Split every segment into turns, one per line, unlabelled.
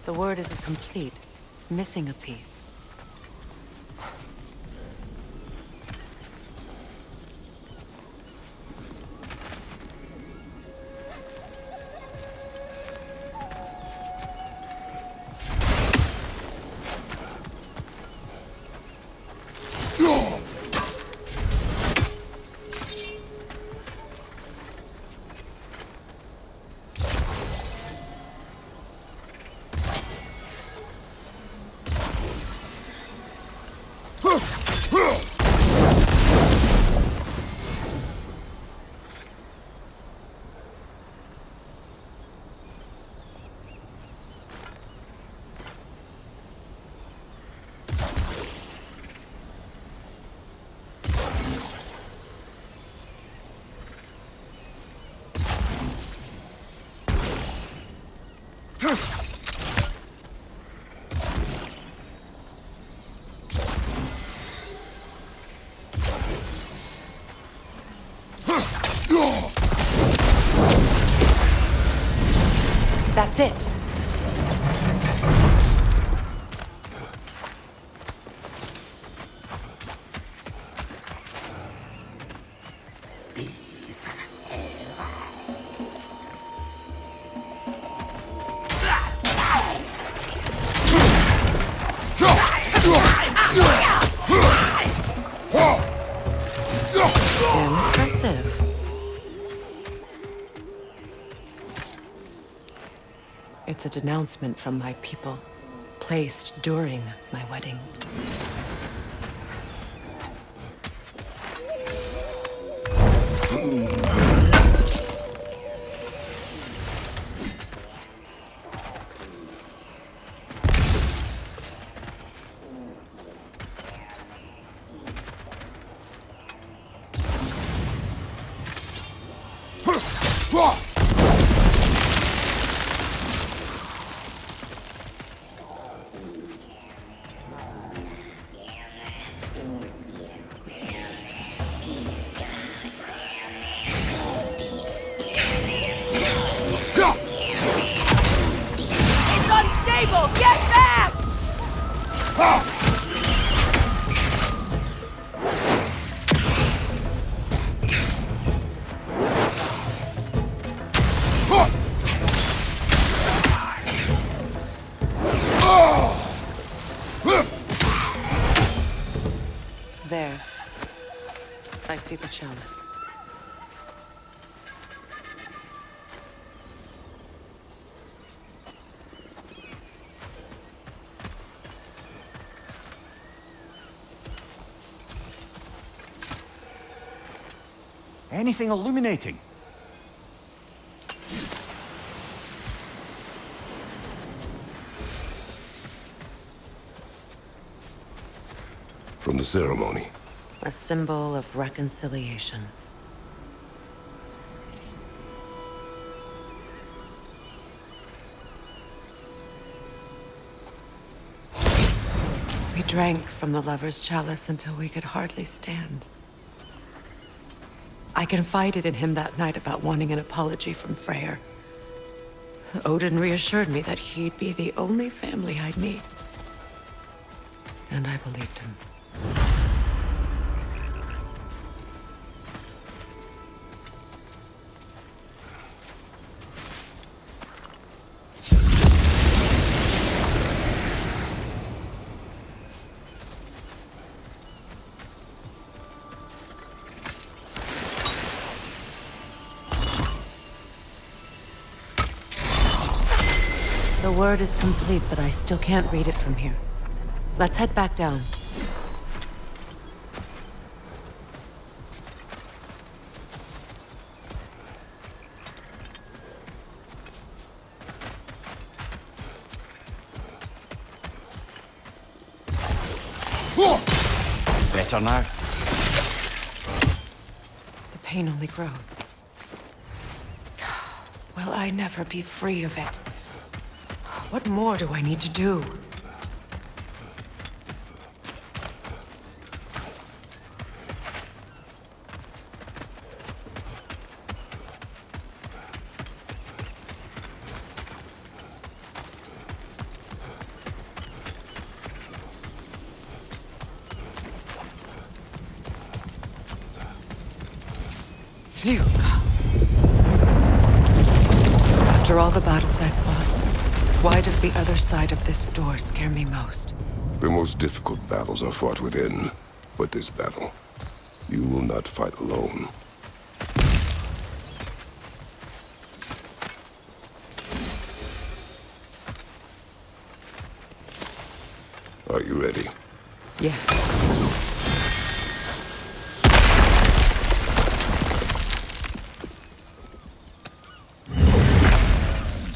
The word isn't complete. It's missing a piece. That's it. Impressive. It's a denouncement from my people, placed during my wedding. There. I see the chalice.
Anything illuminating?
From the ceremony.
A symbol of reconciliation. We drank from the lover's chalice until we could hardly stand. I confided in him that night about wanting an apology from Freyr. Odin reassured me that he'd be the only family I'd need. And I believed him. The word is complete, but I still can't read it from here. Let's head back down.
Better now.
The pain only grows. Will I never be free of it? What more do I need to do? You go. After all the battles I've fought, why does the other side of this door scare me most?
The most difficult battles are fought within, but this battle, you will not fight alone. Are you ready?
Yes.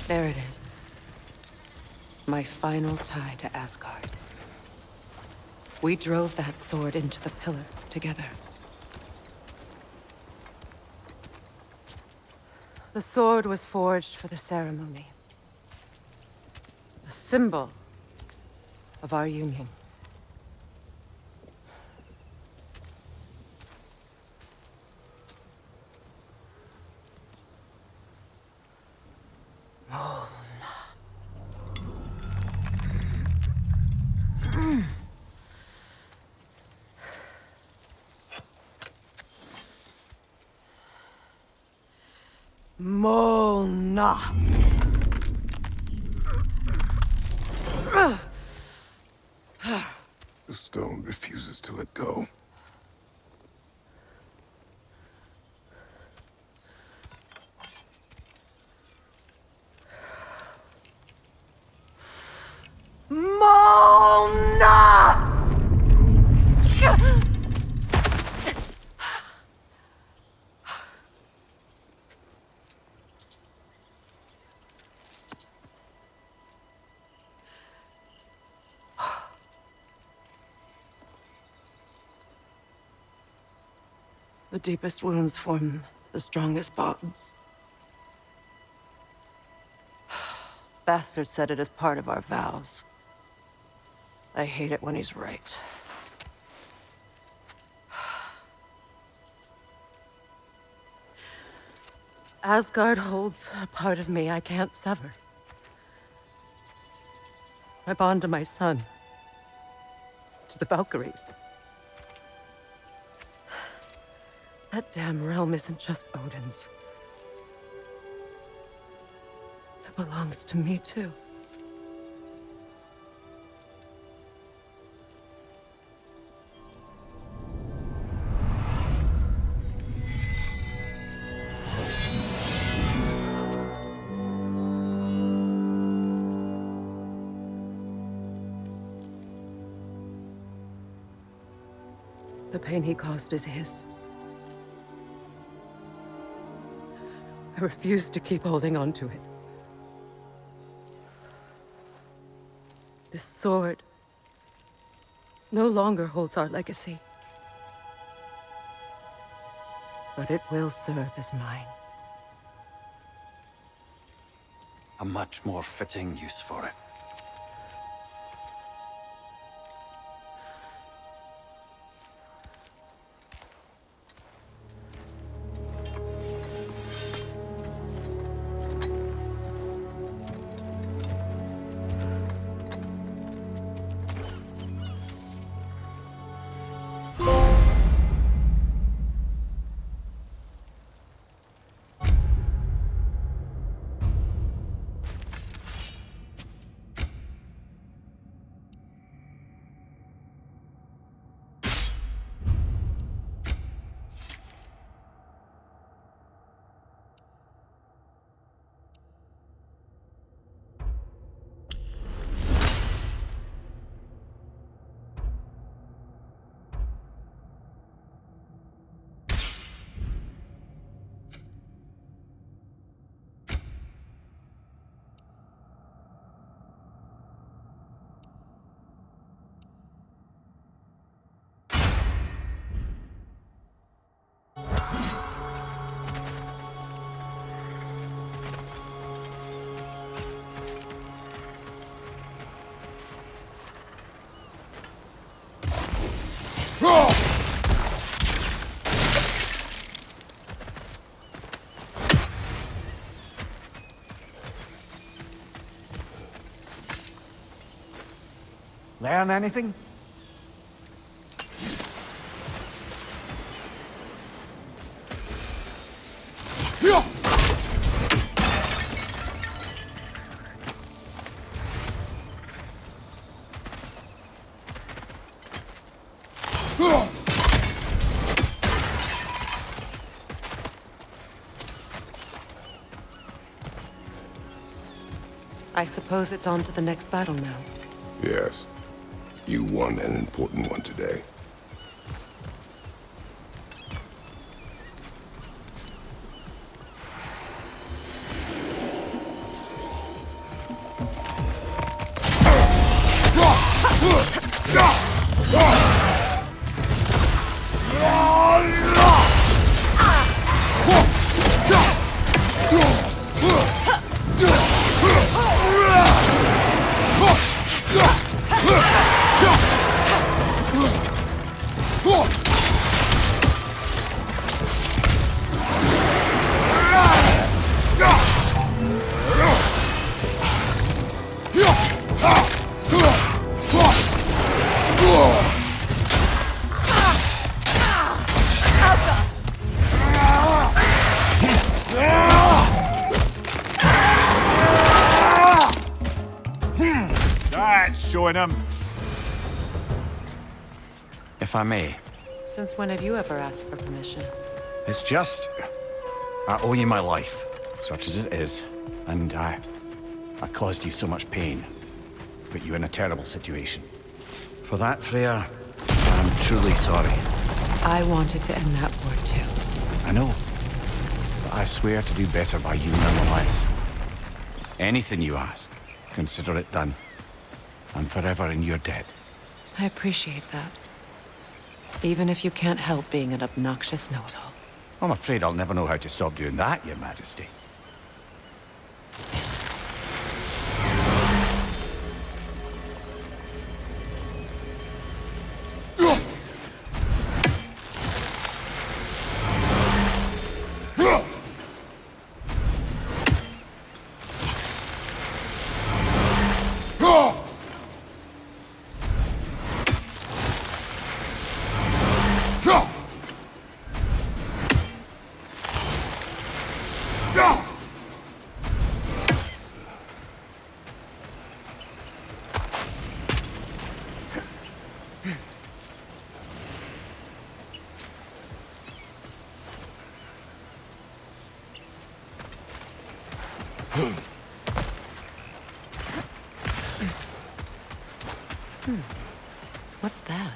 There it is. My final tie to Asgard. We drove that sword into the pillar together. The sword was forged for the ceremony. A symbol of our union. Molna.
The stone refuses to let go.
Molna! The deepest wounds form the strongest bonds. Bastard said it as part of our vows. I hate it when he's right. Asgard holds a part of me I can't sever. My bond to my son. To the Valkyries. That damn realm isn't just Odin's. It belongs to me, too. The pain he caused is his. I refuse to keep holding on to it. This sword no longer holds our legacy. But it will serve as mine.
A much more fitting use for it.
Learn anything?
I suppose it's on to the next battle now.
Yes. You won an important one today.
Showing him.
If I may,
Since when have you ever asked for permission?
it's just... I owe you my life, such as it is. And I caused you so much pain. Put you in a terrible situation. For that, Freya, I'm truly sorry.
I wanted to end that war too.
I know. But I swear to do better by you nonetheless. Anything you ask, consider it done. I'm forever in your debt.
I appreciate that. Even if you can't help being an obnoxious know-it-all.
I'm afraid I'll never know how to stop doing that, Your Majesty.
What's that?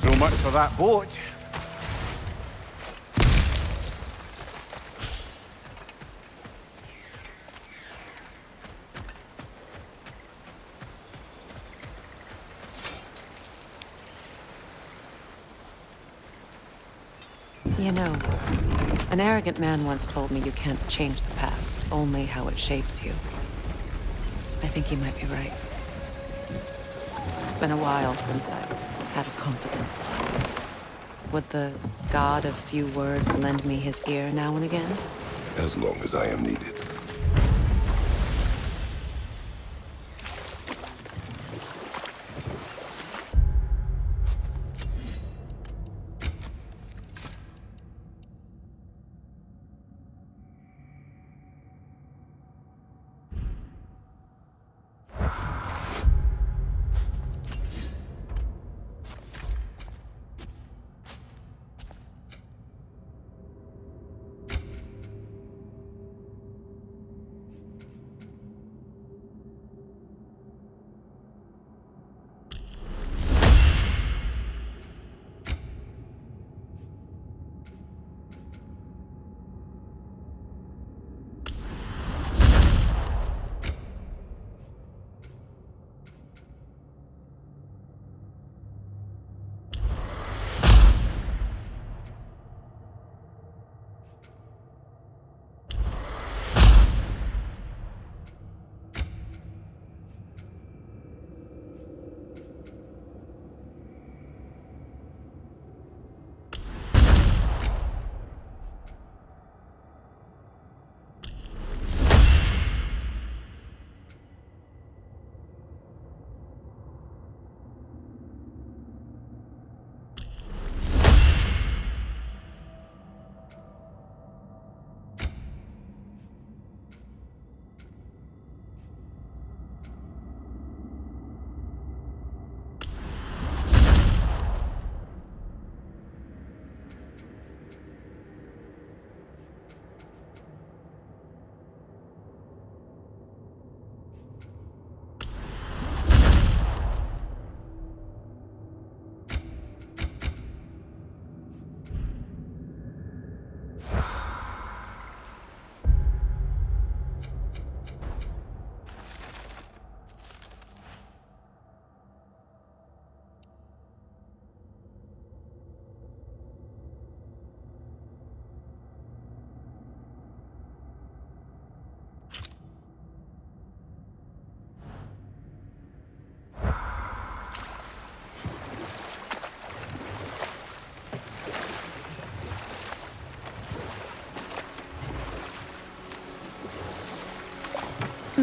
So much for that boat.
You know, an arrogant man once told me you can't change the past, only how it shapes you. I think he might be right. It's been a while since I've had a confidant. Would the god of few words lend me his ear now and again?
As long as I am needed.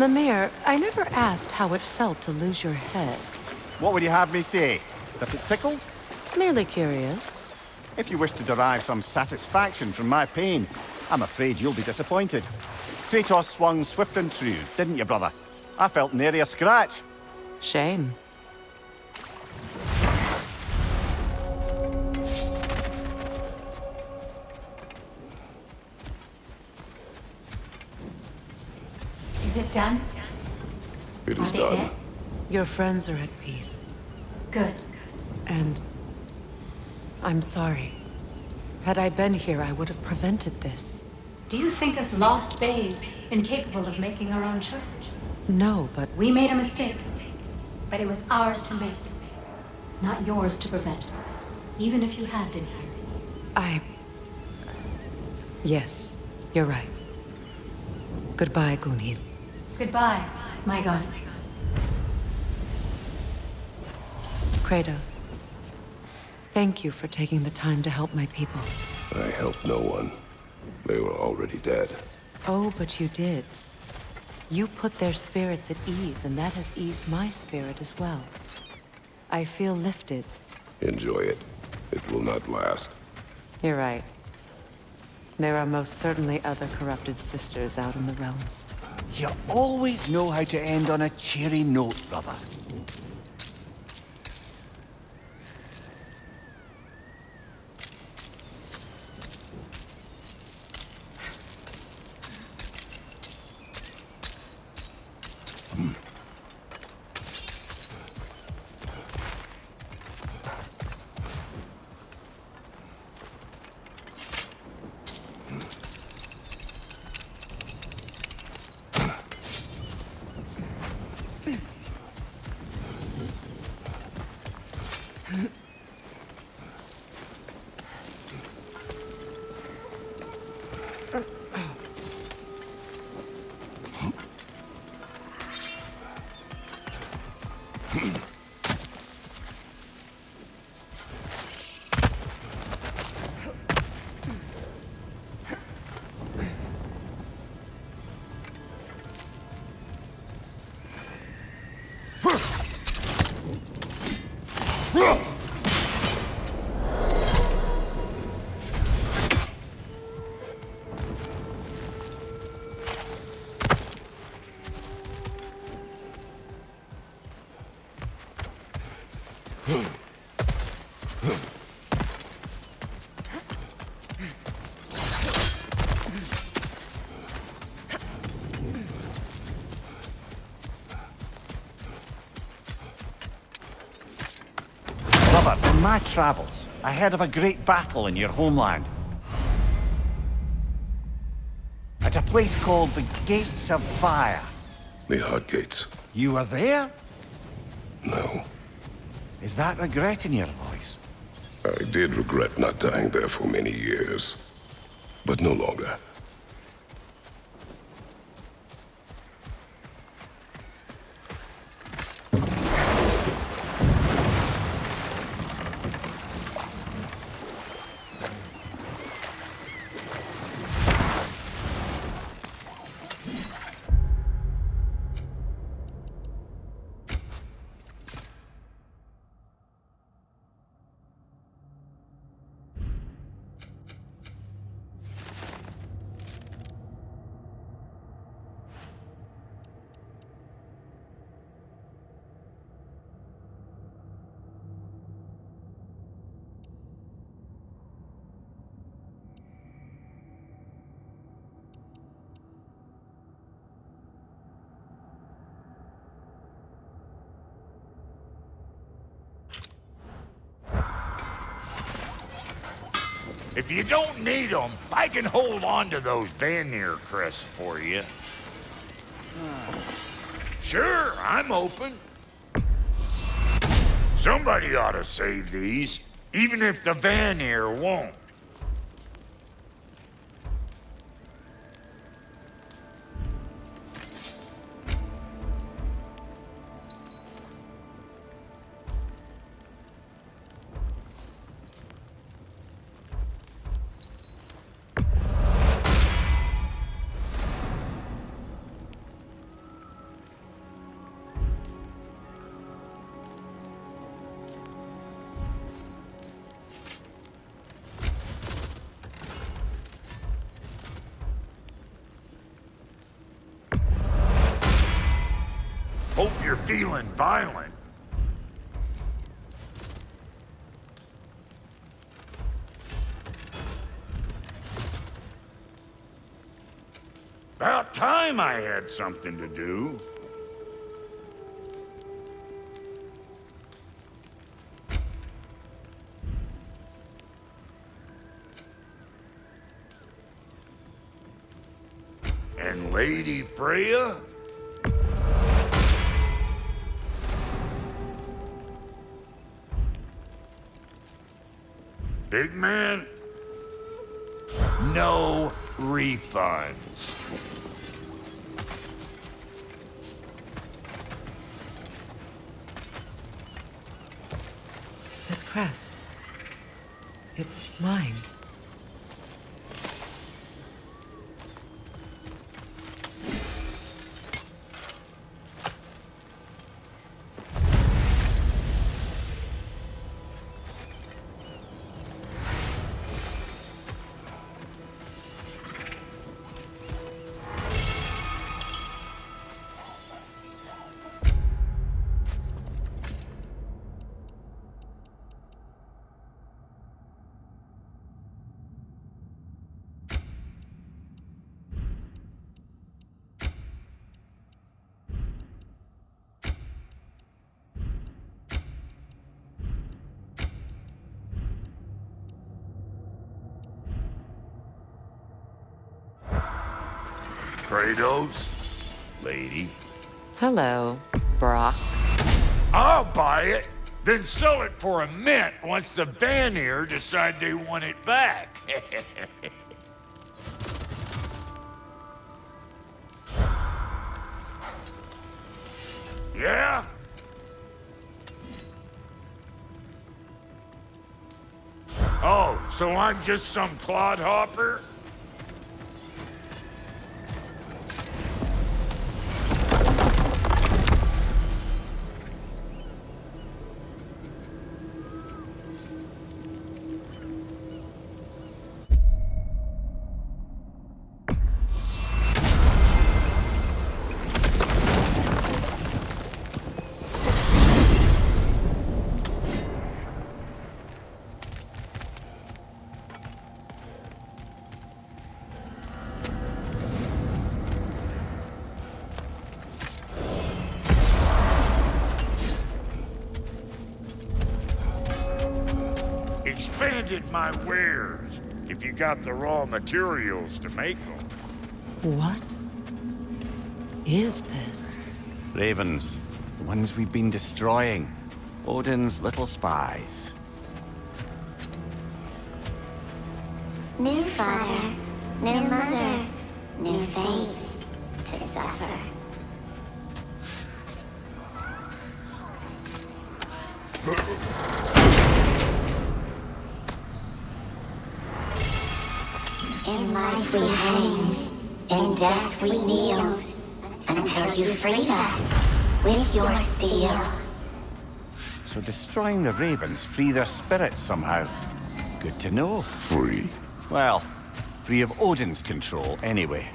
Mimir, I never asked how it felt to lose your head.
What would you have me say? That it tickled?
Merely curious.
If you wish to derive some satisfaction from my pain, I'm afraid you'll be disappointed. Kratos swung swift and true, didn't you, brother? I felt nary a scratch.
Shame.
Is it done?
It is
Are they
done.
dead?
Your friends are at peace.
Good.
And I'm sorry. Had I been here, I would have prevented this.
Do you think us lost babes, incapable of making our own choices?
No, but
We made a mistake, but it was ours to make, not yours to prevent. Even if you had been here.
Yes, you're right. Goodbye, Gunhild.
Goodbye, my goddess.
Kratos. Thank you for taking the time to help my people.
I helped no one. They were already dead.
Oh, but you did. You put their spirits at ease, and that has eased my spirit as well. I feel lifted.
Enjoy it. It will not last.
You're right. There are most certainly other corrupted sisters out in the realms.
You always know how to end on a cheery note, brother. Brother, in my travels, I heard of a great battle in your homeland. At a place called the Gates of Fire.
The Hot Gates.
You were there?
No.
Is that regret in your voice?
I did regret not dying there for many years. But no longer.
If you don't need them, I can hold on to those Vanir crests for you. Sure, I'm open. Somebody ought to save these, even if the Vanir won't. feeling violent. About time I had something to do. And Lady Freya? Big man? No refunds.
This crest. It's mine.
Kratos, lady.
Hello, Brock.
I'll buy it, then sell it for a mint once the Vanir decide they want it back. Yeah? Oh, so I'm just some clodhopper? Expanded my wares, if you got the raw materials to make them.
What is this?
Ravens. The ones we've been destroying. Odin's little spies.
New father, new mother, new fate to suffer. In life we hanged, in death we kneeled, until you freed us with your steel.
So destroying the ravens free their spirits somehow. Good to know.
Free.
Well, free of Odin's control anyway.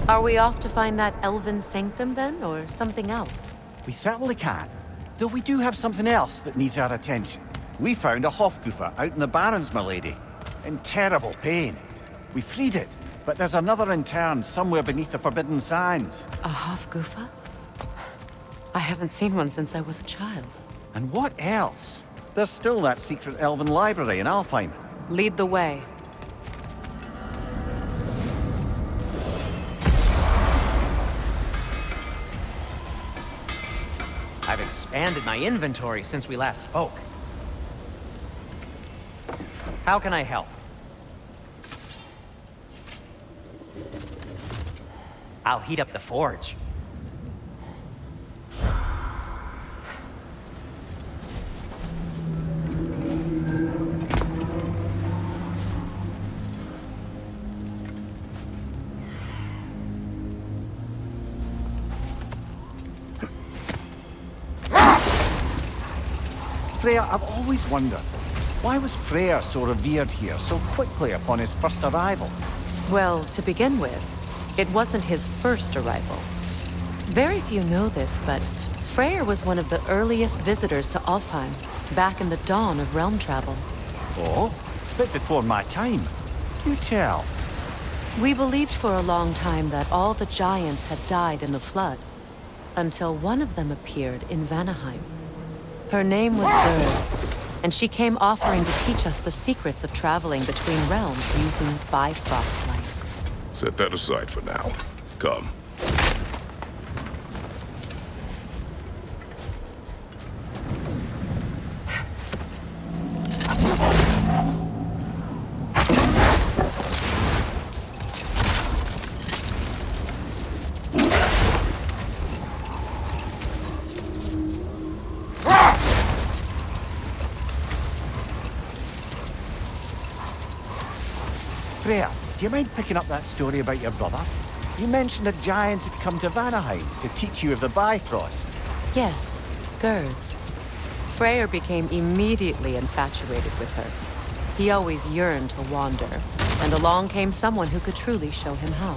Are we off to find that elven sanctum then, or something else?
We certainly can. Though we do have something else that needs our attention. We found a Hofgufa out in the Barrens, my lady. In terrible pain. We freed it, but there's another in turn somewhere beneath the Forbidden Sands.
A Hofgufa? I haven't seen one since I was a child.
And what else? There's still that secret elven library in Alfheim.
Lead the way.
I've expanded my inventory since we last spoke. How can I help? I'll heat up the forge.
Freya, I've always wondered, why was Freya so revered here so quickly upon his first arrival?
Well, to begin with, it wasn't his first arrival. Very few know this, but Freyr was one of the earliest visitors to Alfheim, back in the dawn of realm travel.
Oh, bit before my time. You tell.
We believed for a long time that all the giants had died in the flood, until one of them appeared in Vanaheim. Her name was Gerd, and she came offering to teach us the secrets of traveling between realms using Bifrost light.
Set that aside for now. Come.
Freya, do you mind picking up that story about your brother? You mentioned a giant had come to Vanaheim to teach you of the Bifrost.
Yes, Gerd. Freyr became immediately infatuated with her. He always yearned to wander, and along came someone who could truly show him how.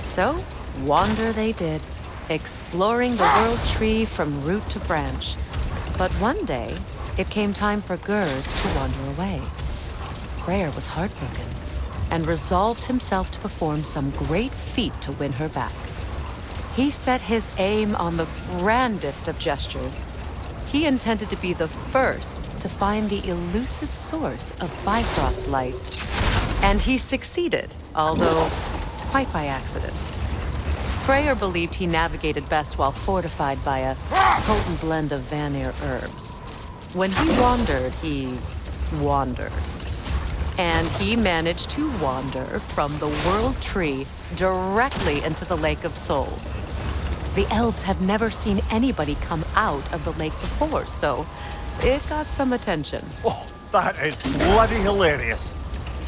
So, wander they did, exploring the world tree from root to branch. But one day, it came time for Gerd to wander away. Freyr was heartbroken, and resolved himself to perform some great feat to win her back. He set his aim on the grandest of gestures. He intended to be the first to find the elusive source of Bifrost light. And he succeeded, although quite by accident. Freyr believed he navigated best while fortified by a potent blend of Vanir herbs. When he wandered, he wandered. And he managed to wander from the World Tree directly into the Lake of Souls. The elves have never seen anybody come out of the lake before, so it got some attention.
Oh, that is bloody hilarious.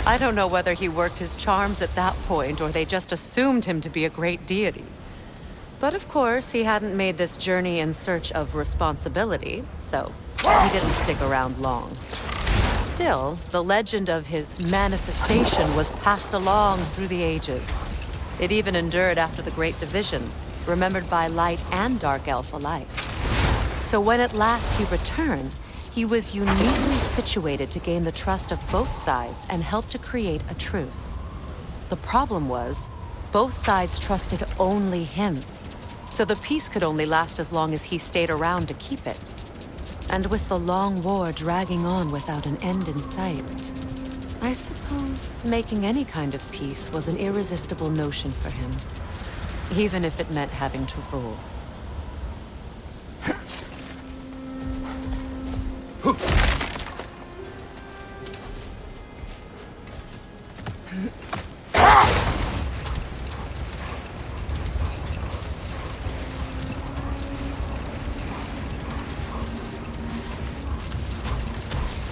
I don't know whether he worked his charms at that point or they just assumed him to be a great deity. But of course, he hadn't made this journey in search of responsibility, so he didn't stick around long. Still, the legend of his manifestation was passed along through the ages. It even endured after the Great Division, remembered by light and dark elf alike. So when at last he returned, he was uniquely situated to gain the trust of both sides and help to create a truce. The problem was, both sides trusted only him. So the peace could only last as long as he stayed around to keep it. And with the long war dragging on without an end in sight, I suppose making any kind of peace was an irresistible notion for him, even if it meant having to rule.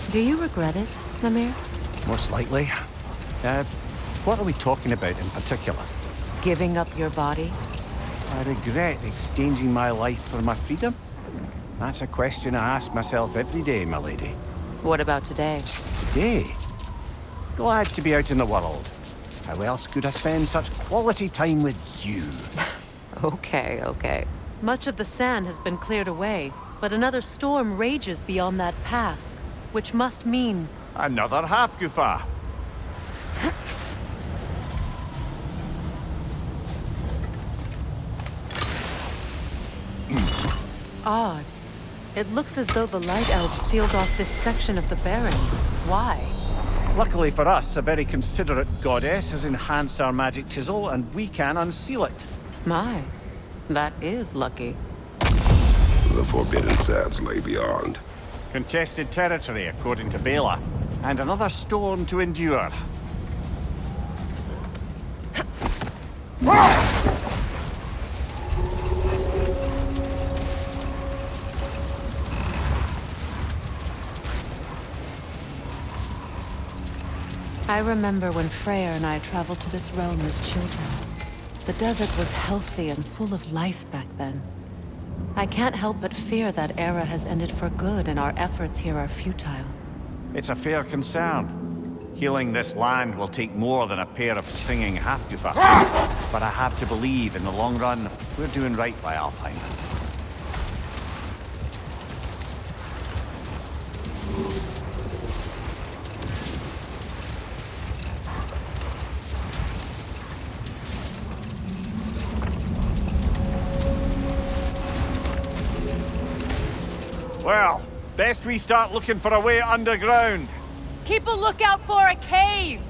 Do you regret it, Mimir?
Most likely. What are we talking about in particular?
Giving up your body?
I regret exchanging my life for my freedom? That's a question I ask myself every day, my lady.
What about today?
Today? Glad to be out in the world. How else could I spend such quality time with you?
Okay. Much of the sand has been cleared away, but another storm rages beyond that pass, which must mean...
Another half-goofa.
odd. It looks as though the Light Elves sealed off this section of the Barrens. Why?
Luckily for us, a very considerate goddess has enhanced our magic chisel, and we can unseal it.
My, that is lucky.
The Forbidden Sands lay beyond.
Contested territory, according to Bela, and another storm to endure.
I remember when Freya and I traveled to this realm as children. The desert was healthy and full of life back then. I can't help but fear that era has ended for good and our efforts here are futile.
It's a fair concern. Healing this land will take more than a pair of singing half-goofer. But I have to believe, in the long run, we're doing right by Alfheim. Well, best we start looking for a way underground.
Keep a lookout for a cave!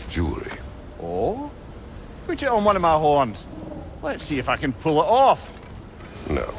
Jewelry.
Oh? Put it on one of my horns. Let's see if I can pull it off.
No.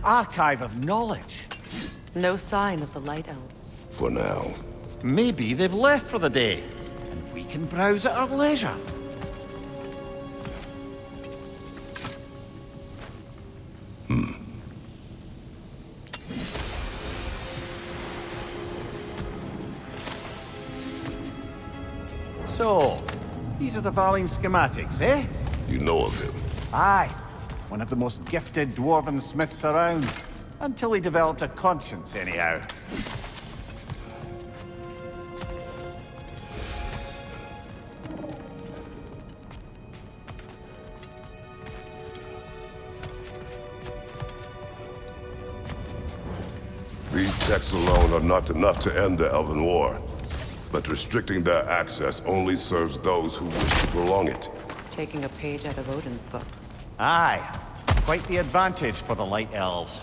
Archive of knowledge.
No sign of the Light Elves.
For now.
Maybe they've left for the day, and we can browse at our leisure. So, these are the Valine schematics, eh?
You know of him.
Aye. One of the most gifted dwarven smiths around. Until he developed a conscience, anyhow.
These texts alone are not enough to end the Elven War. But restricting their access only serves those who wish to prolong it.
Taking a page out of Odin's book.
Aye. Quite the advantage for the Light Elves.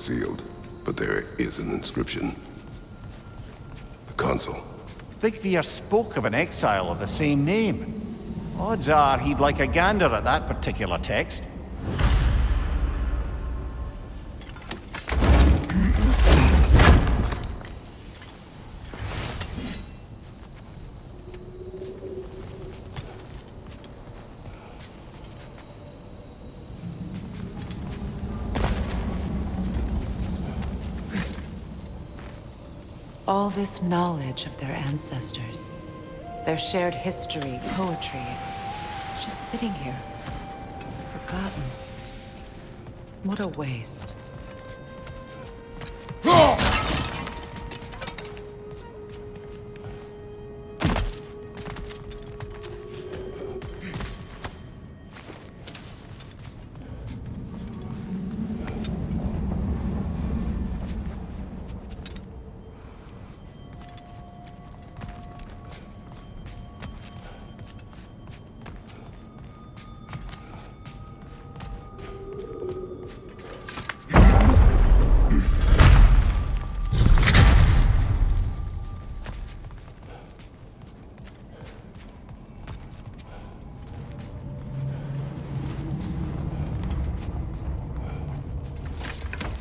sealed, but there is an inscription. The console.
Big Veer spoke of an exile of the same name. Odds are he'd like a gander at that particular text.
All this knowledge of their ancestors, their shared history, poetry, just sitting here, forgotten. What a waste.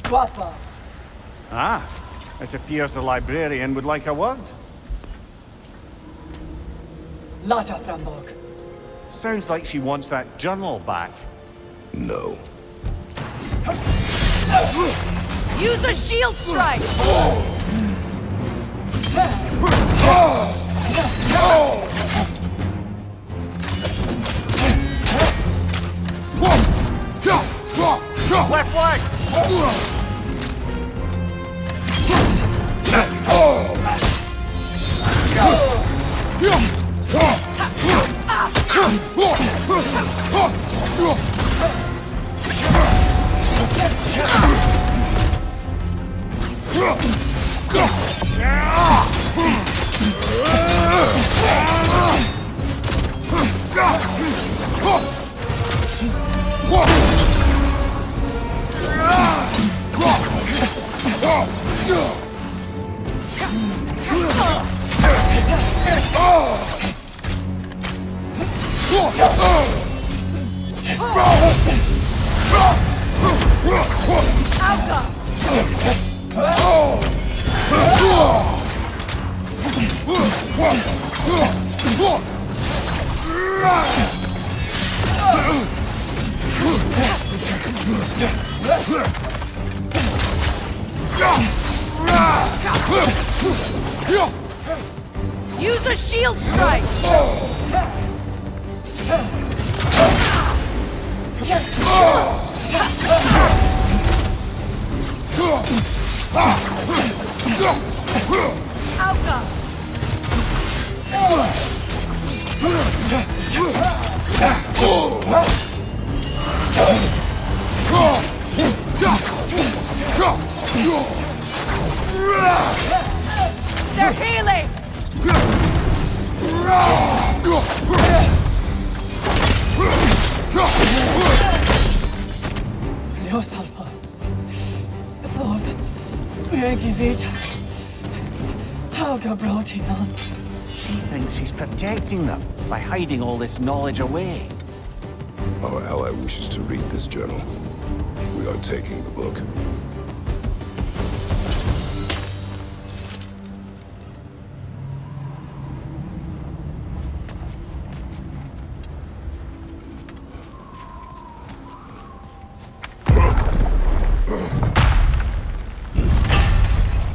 Swappa.
Ah, it appears the librarian would like a word.
Lata Frambog.
Sounds like she wants that journal back.
No.
Use a shield strike!
Left leg!
Use a shield strike! They're healing!
Leos Alpha. Thought. Megivita. Hauga Brotinan.
She thinks she's protecting them by hiding all this knowledge away.
Our ally wishes to read this journal. We are taking the book.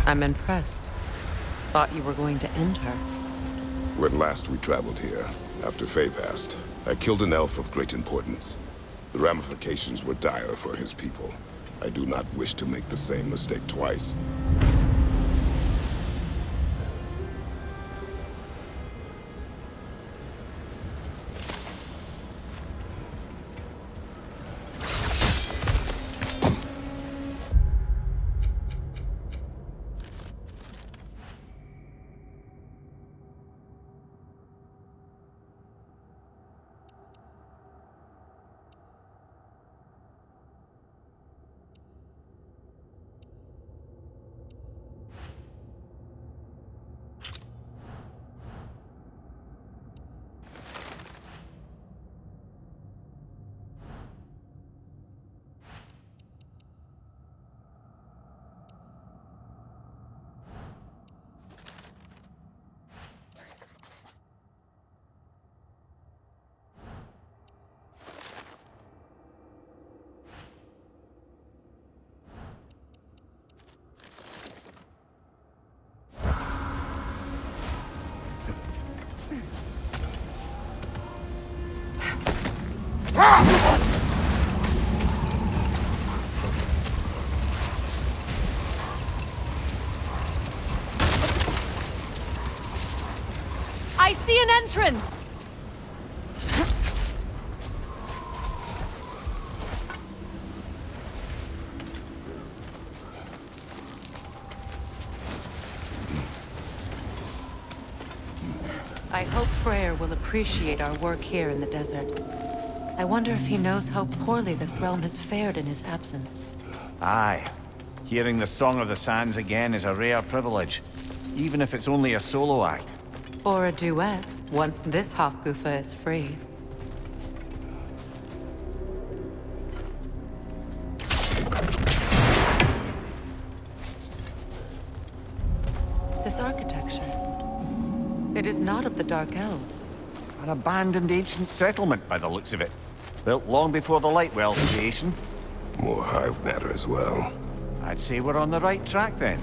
I'm impressed. Thought you were going to end her.
When last we traveled here, after Faye passed, I killed an elf of great importance. The ramifications were dire for his people. I do not wish to make the same mistake twice.
I see an entrance! I hope Freyr will appreciate our work here in the desert. I wonder if he knows how poorly this realm has fared in his absence.
Aye. Hearing the Song of the Sands again is a rare privilege, even if it's only a solo act.
Or a duet, once this Hofgufa is free. This architecture. It is not of the Dark Elves.
An abandoned ancient settlement, by the looks of it. Built long before the Lightwell creation.
More hive matter as well.
I'd say we're on the right track then.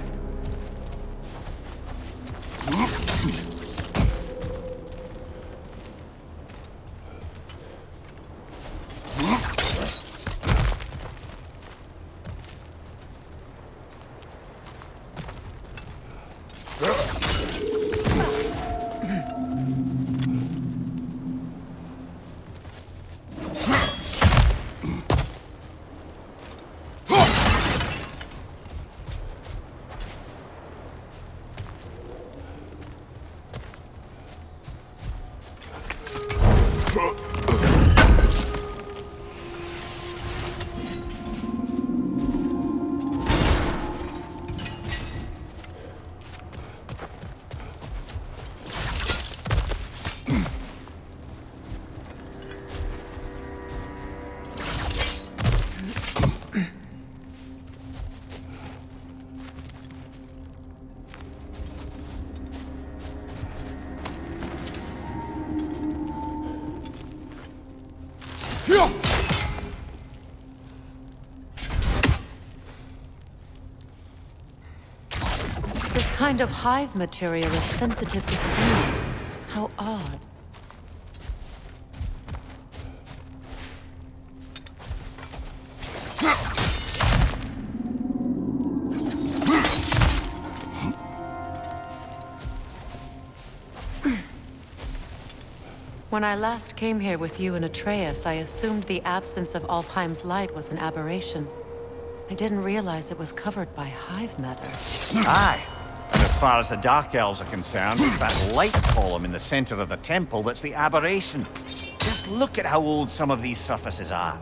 This kind of hive material is sensitive to smell. How odd. When I last came here with you and Atreus, I assumed the absence of Alfheim's light was an aberration. I didn't realize it was covered by hive matter.
Aye. And as far as the Dark Elves are concerned, it's that light column in the center of the temple that's the aberration. Just look at how old some of these surfaces are.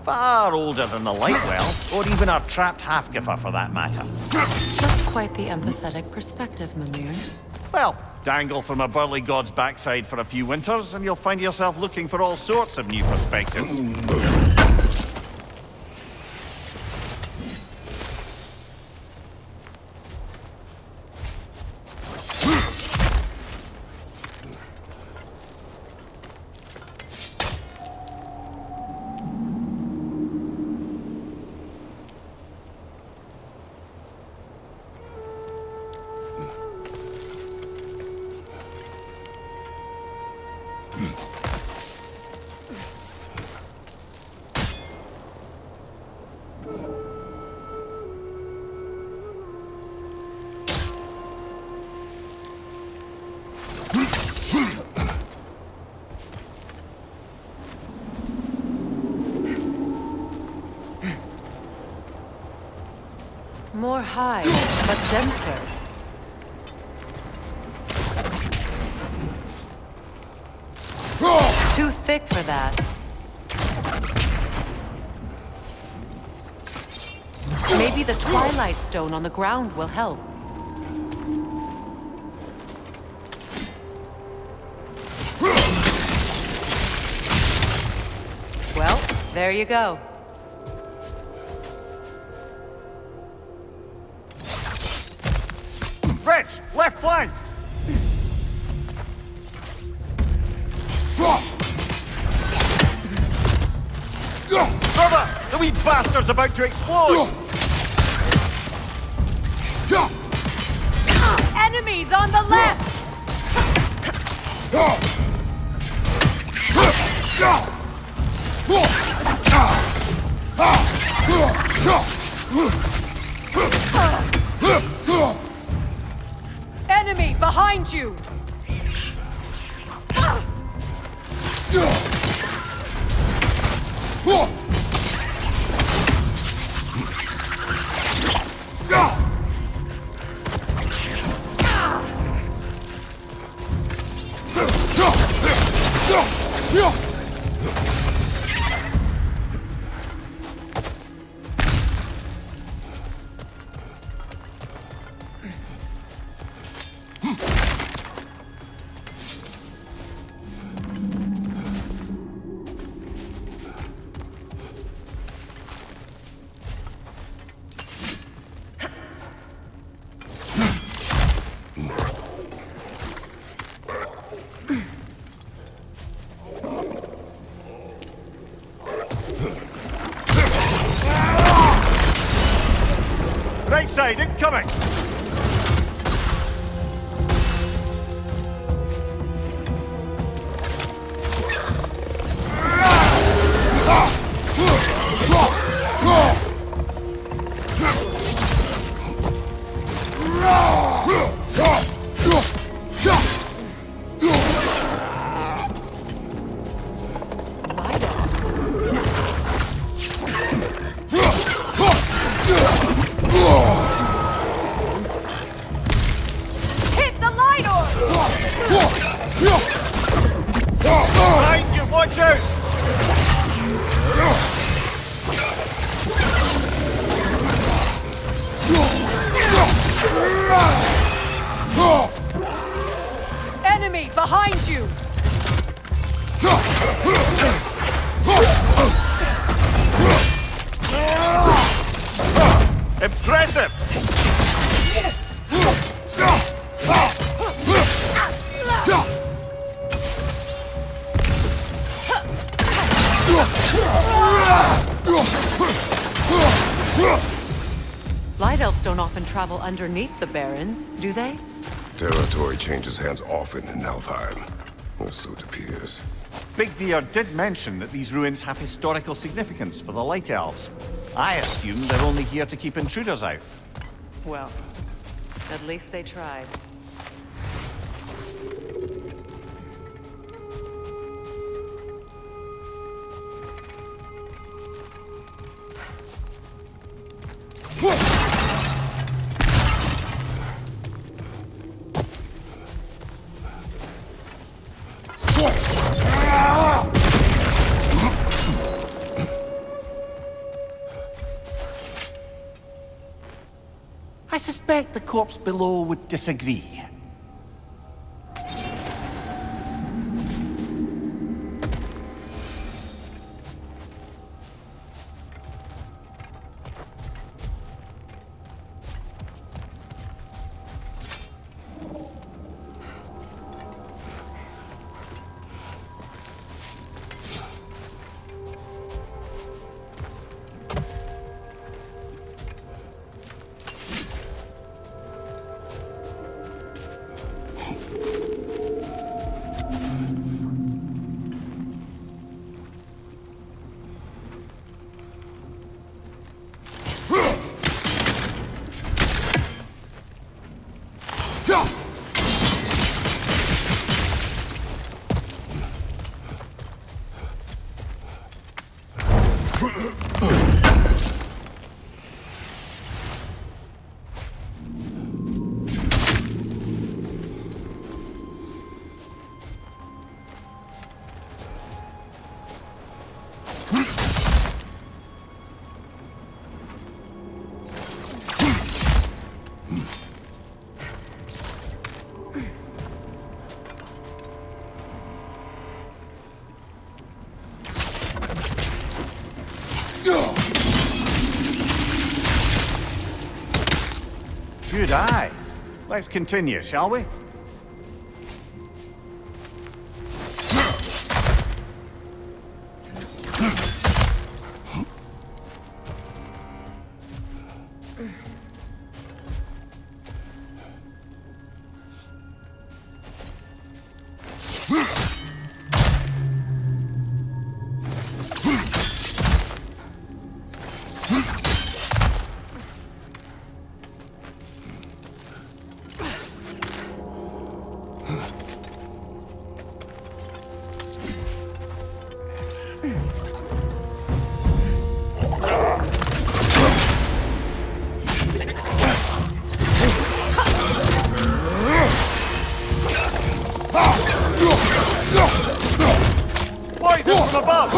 Far older than the Lightwell, or even our trapped Hafgifa for that matter.
That's quite the empathetic perspective, Mimir.
Well, dangle from a burly god's backside for a few winters, and you'll find yourself looking for all sorts of new perspectives.
More high, but denser. Too thick for that. Maybe the Twilight Stone on the ground will help. Well, there you go.
Rich, left flank! Brother, the wee bastard's about to explode!
Enemies on the left! Enemy behind you!
Right side, incoming!
Hit the light orb!
Behind you, watch out!
Enemy behind you!
Impressive!
Light elves don't often travel underneath the barrens, do they?
Territory changes hands often in Alfheim. Or so it appears.
Big Veer did mention that these ruins have historical significance for the Light Elves. I assume they're only here to keep intruders out.
Well, at least they tried.
I suspect the corpse below would disagree. Good eye. Let's continue, shall we?
him from above!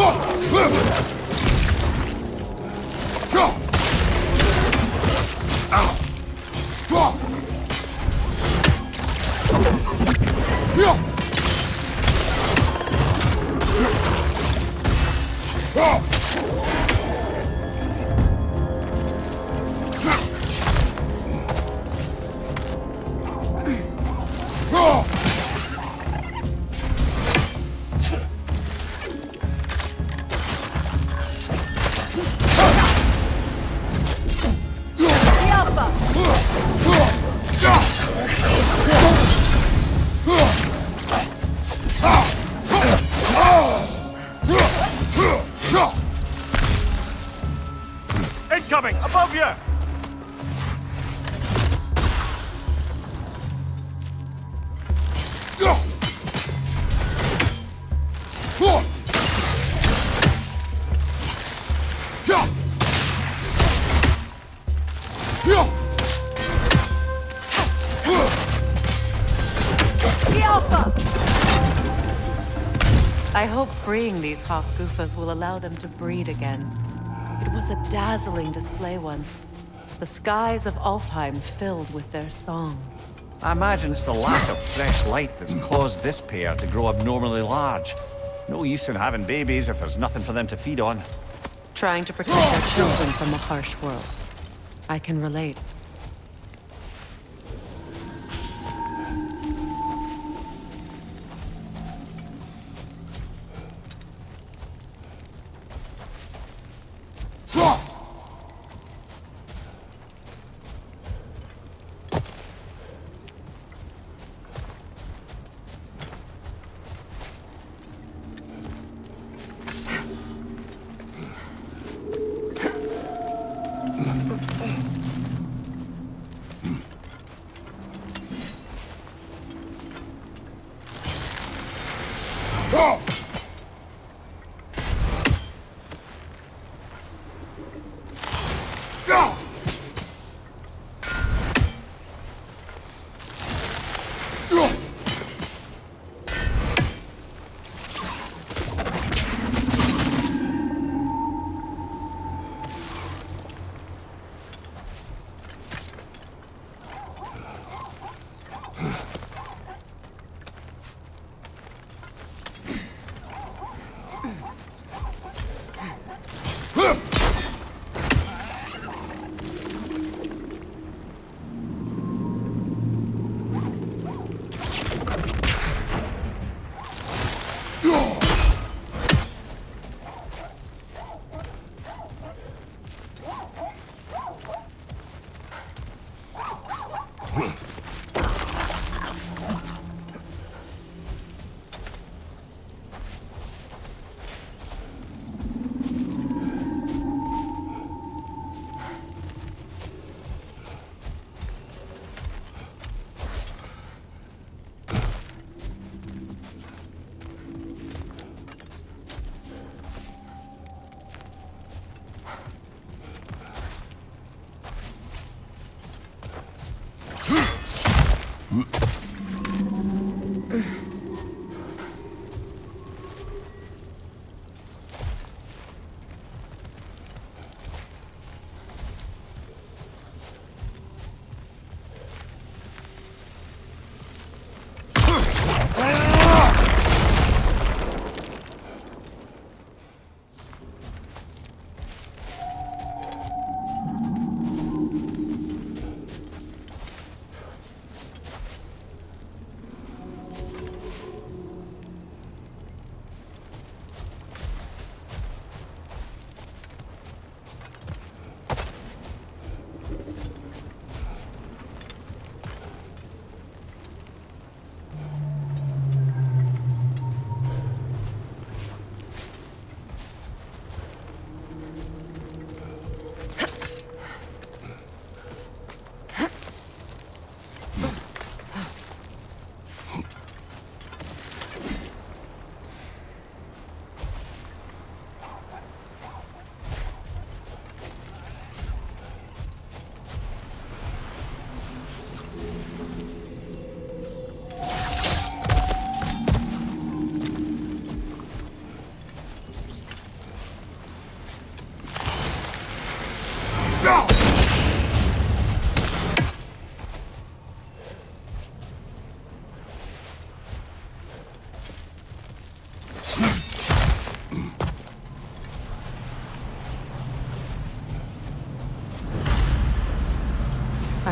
Incoming! Above you!
I hope freeing these Hofgufas will allow them to breed again. It was a dazzling display once. The skies of Alfheim filled with their song.
I imagine it's the lack of fresh light that's caused this pair to grow abnormally large. No use in having babies if there's nothing for them to feed on.
Trying to protect their children from a harsh world. I can relate.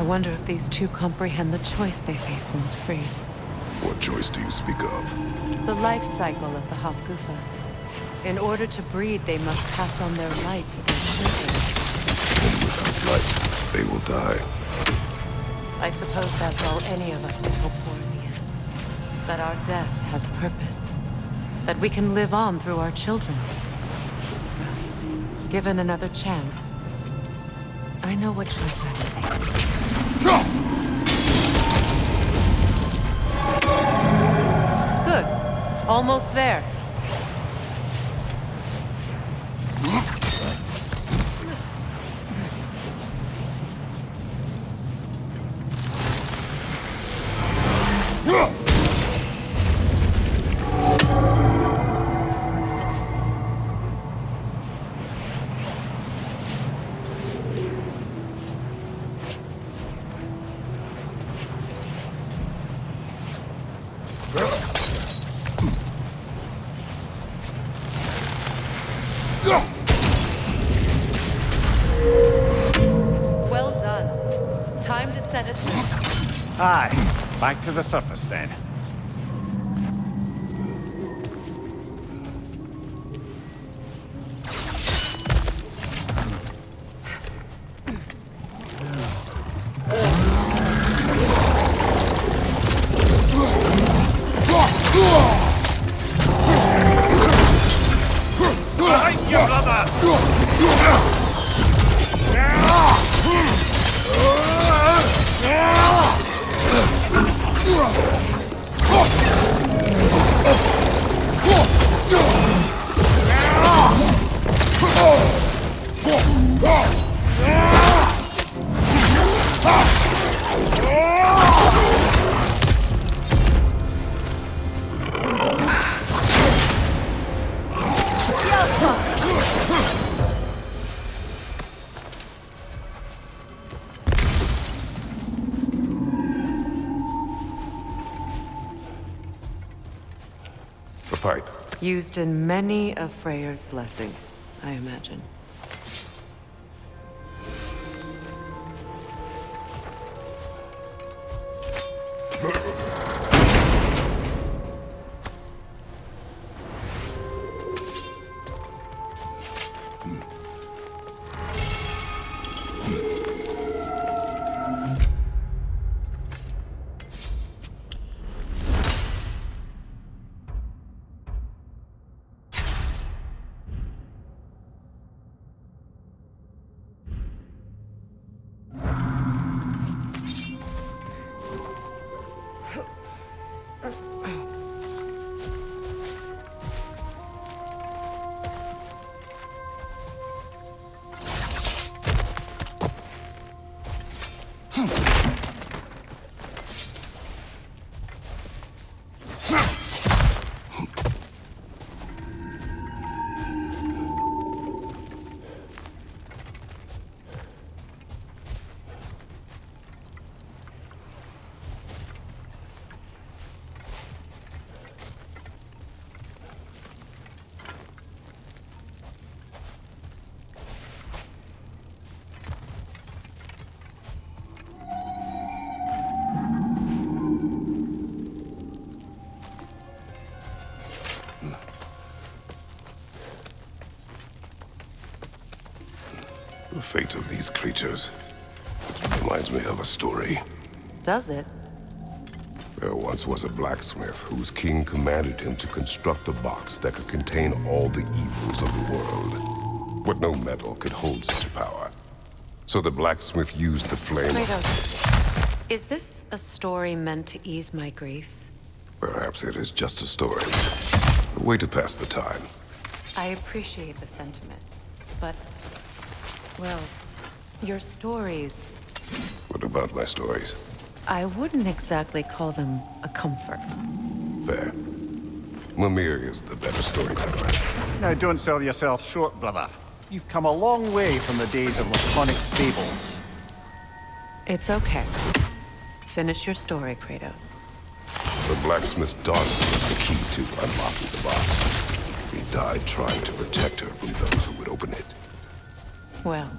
wonder if these two comprehend the choice they face once free.
What choice do you speak of?
The life cycle of the Hafgufa. In order to breed, they must pass on their light to their children.
And without light, they will die.
I suppose that's all any of us can hope for in the end. That our death has purpose. That we can live on through our children. Given another chance, I know what choice I would make. Good. Almost there. Well done. Time to set it free.
Aye. Back to the surface then.
Pipe.
Used in many of Freya's blessings, I imagine.
The fate of these creatures reminds me of a story.
Does it?
There once was a blacksmith whose king commanded him to construct a box that could contain all the evils of the world. But no metal could hold such power. So the blacksmith used the flame.
Kratos, is this a story meant to ease my grief?
Perhaps it is just a story. A way to pass the time.
I appreciate the sentiment, but, well, your stories...
What about my stories?
I wouldn't exactly call them a comfort.
Fair. Mimir is the better storyteller.
Now don't sell yourself short, brother. You've come a long way from the days of laconic fables.
It's okay. Finish your story, Kratos.
The blacksmith's daughter was the key to unlocking the box. He died trying to protect her from those who would open it.
Well,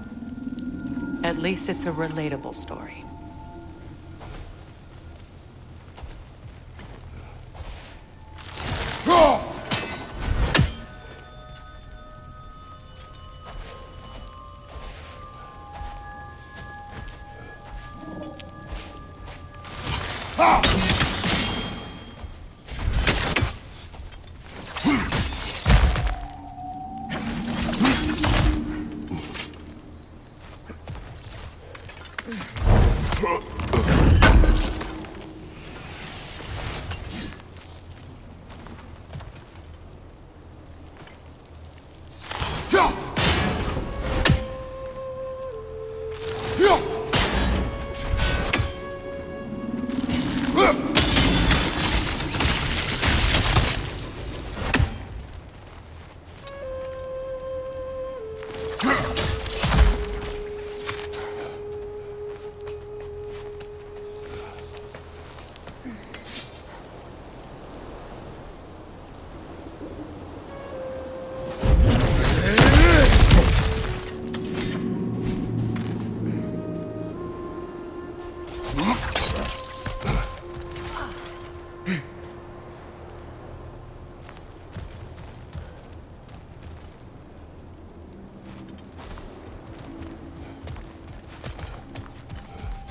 at least it's a relatable story.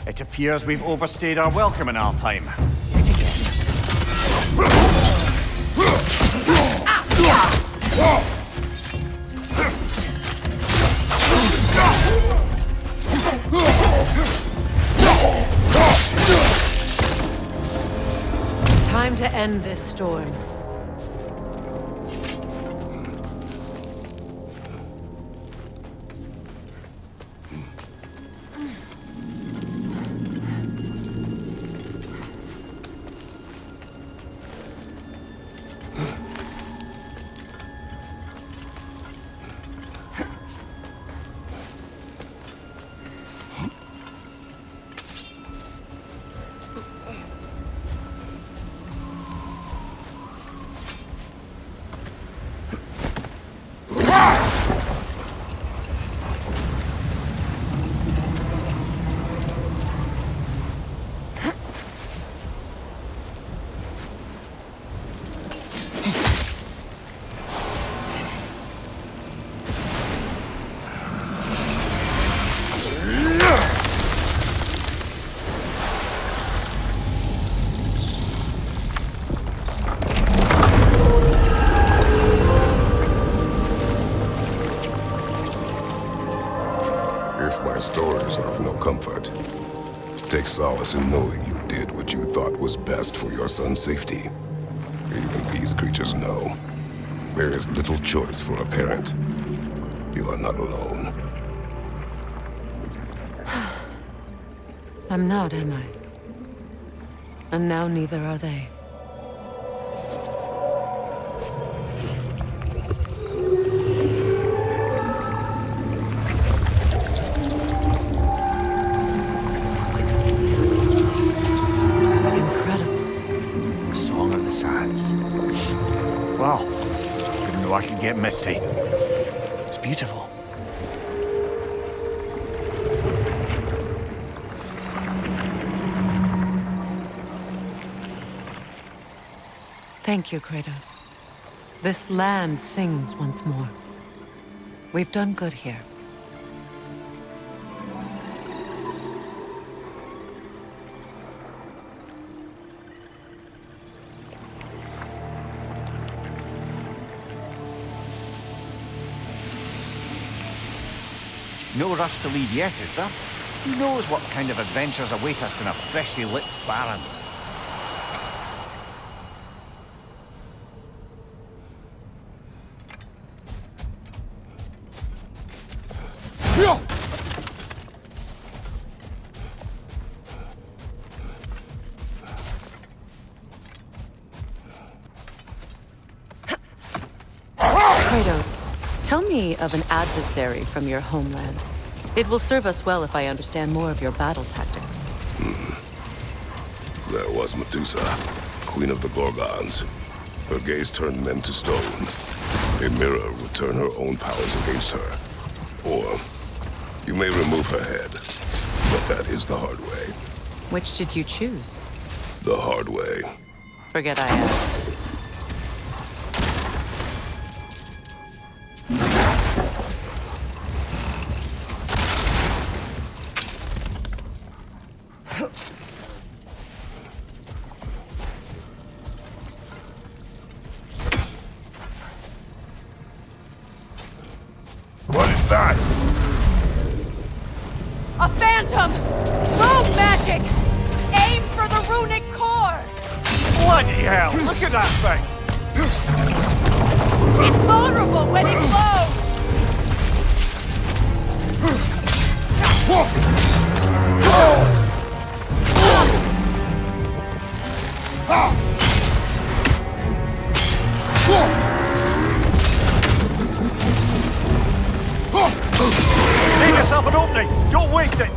It appears we've overstayed our welcome in Alfheim. Hit
It's time to end this storm.
Take solace in knowing you did what you thought was best for your son's safety. Even these creatures know. There is little choice for a parent. You are not alone.
I'm not, am I? And now neither are they.
Wow. Didn't know I could get misty. It's beautiful.
Thank you, Kratos. This land sings once more. We've done good here.
No rush to leave yet, is there? Who knows what kind of adventures await us in our freshly lit barrens?
Kratos, tell me of an adversary from your homeland. It will serve us well if I understand more of your battle tactics.
There was Medusa, queen of the Gorgons. Her gaze turned men to stone. A mirror would turn her own powers against her. Or you may remove her head, but that is the hard way.
Which did you choose?
The hard way.
Forget I asked. Phantom! Rogue magic! Aim for the runic core!
Bloody hell! Look at that thing!
It's vulnerable when it glows!
Leave yourself an opening! Don't waste it!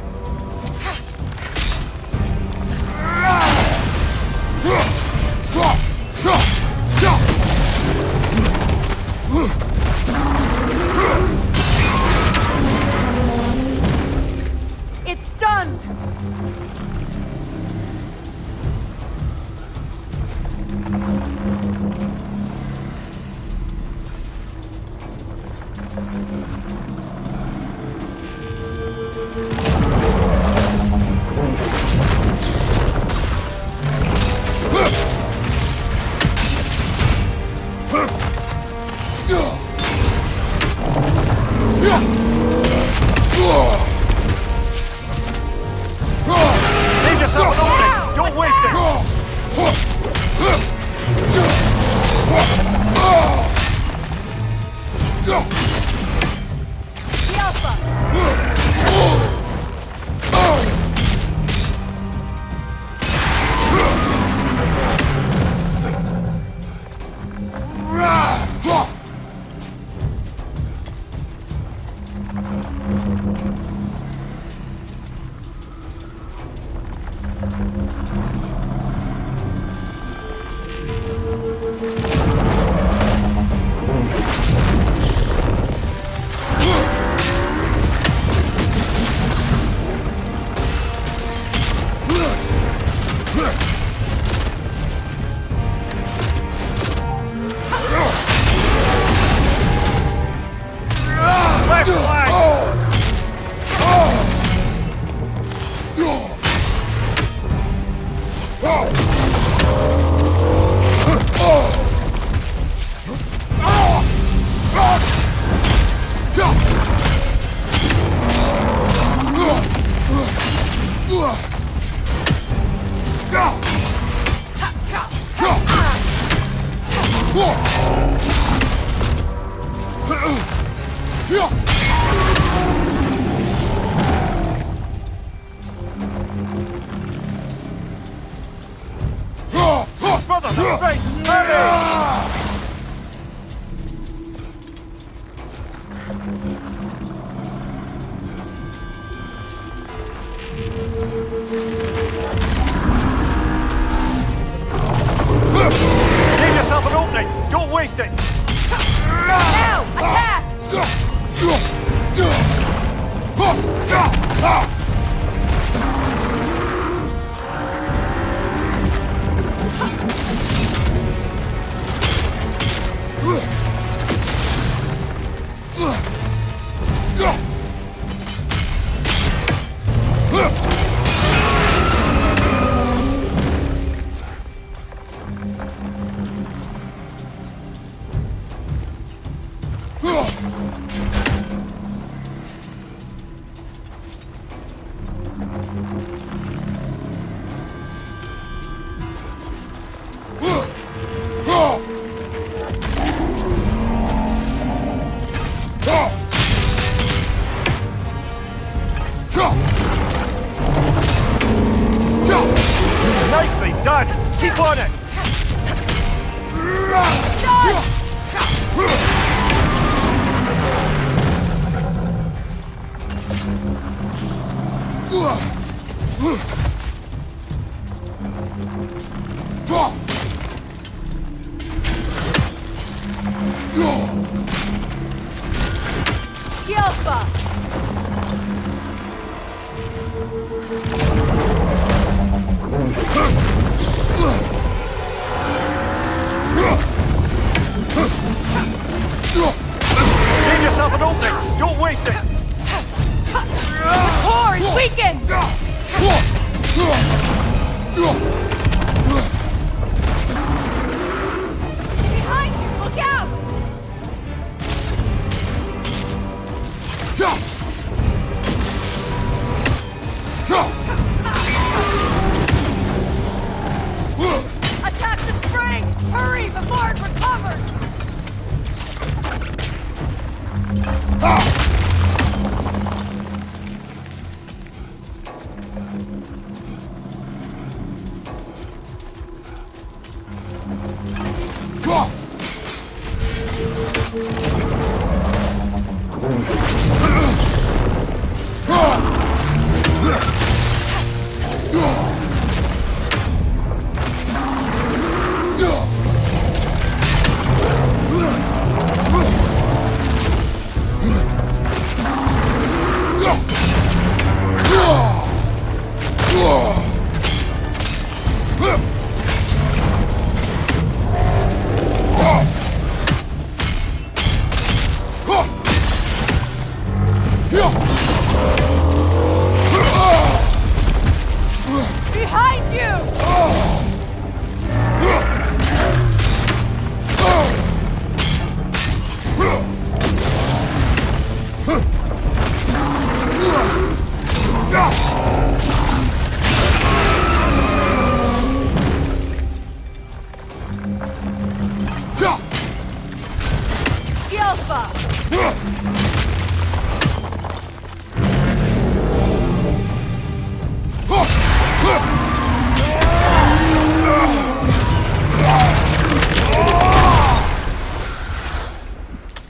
It's stunned!
Leave yourself an opening! Don't waste it!
The Alpha!
Left flank! Brother, that's right! Hurry! Leave yourself an opening! Don't waste it!
Now! Attack!
Nicely done! Keep on it!
The Alpha!
Leave yourself an opening! Don't waste it!
The core is weakened! Behind you! Look out! Behind you!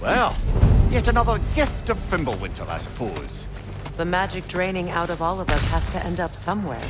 Well, yet another gift of Fimbulwinter, I suppose.
The magic draining out of all of us has to end up somewhere.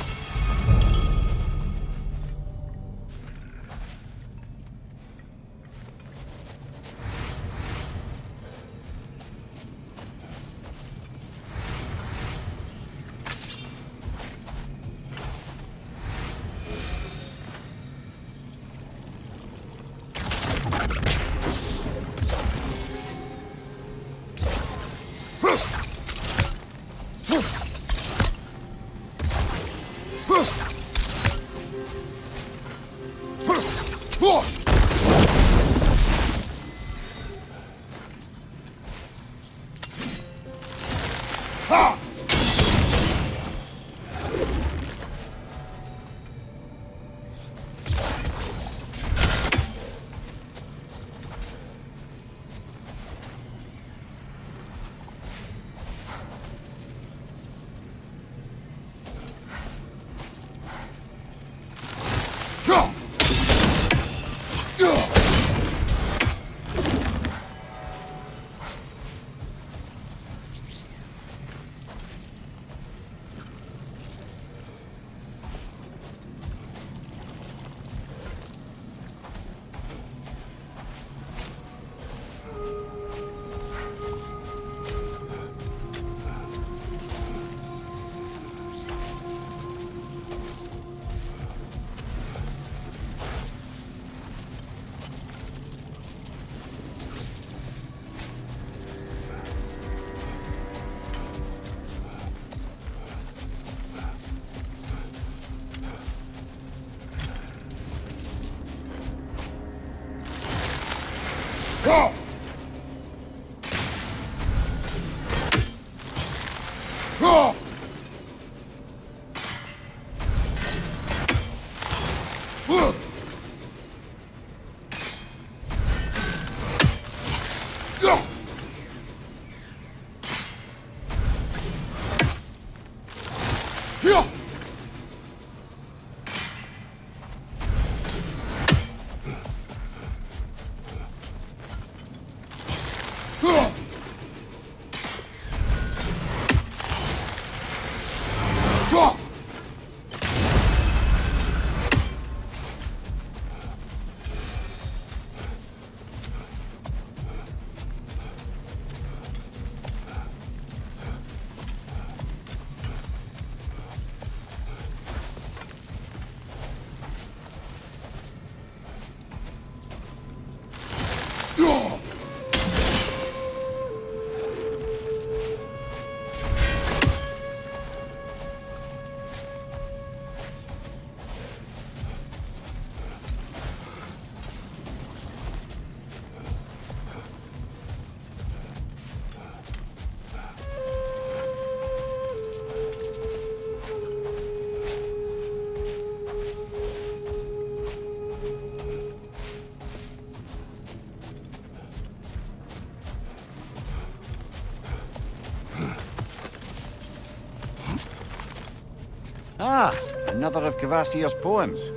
Ah, another of Kvasir's poems.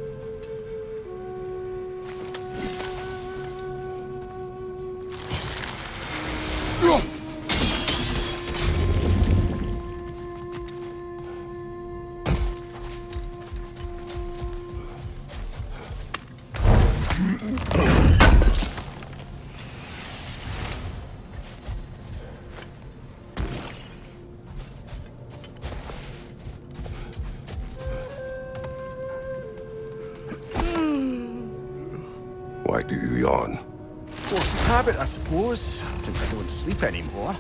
Why do you yawn?
Force of habit, I suppose, since I don't sleep anymore.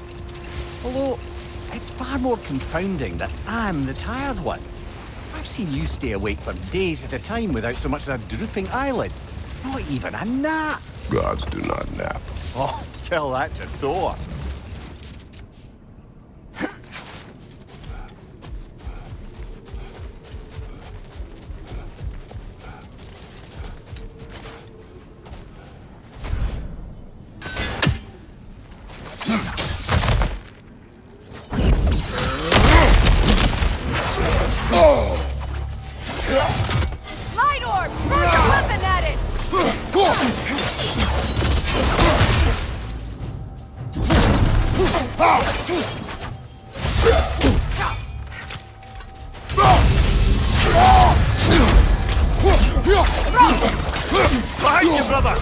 Although, It's far more confounding that I'm the tired one. I've seen you stay awake for days at a time without so much as a drooping eyelid. Not even a nap.
Gods do not nap.
Oh, tell that to Thor.
Light orb! Throw your weapon at it!
Behind you, brother!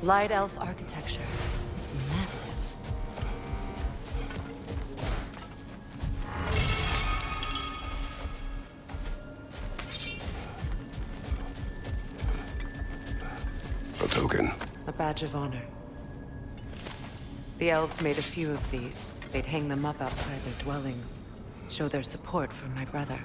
Light elf architecture. It's massive.
A token.
A badge of honor. The elves made a few of these. They'd hang them up outside their dwellings. Show their support for my brother.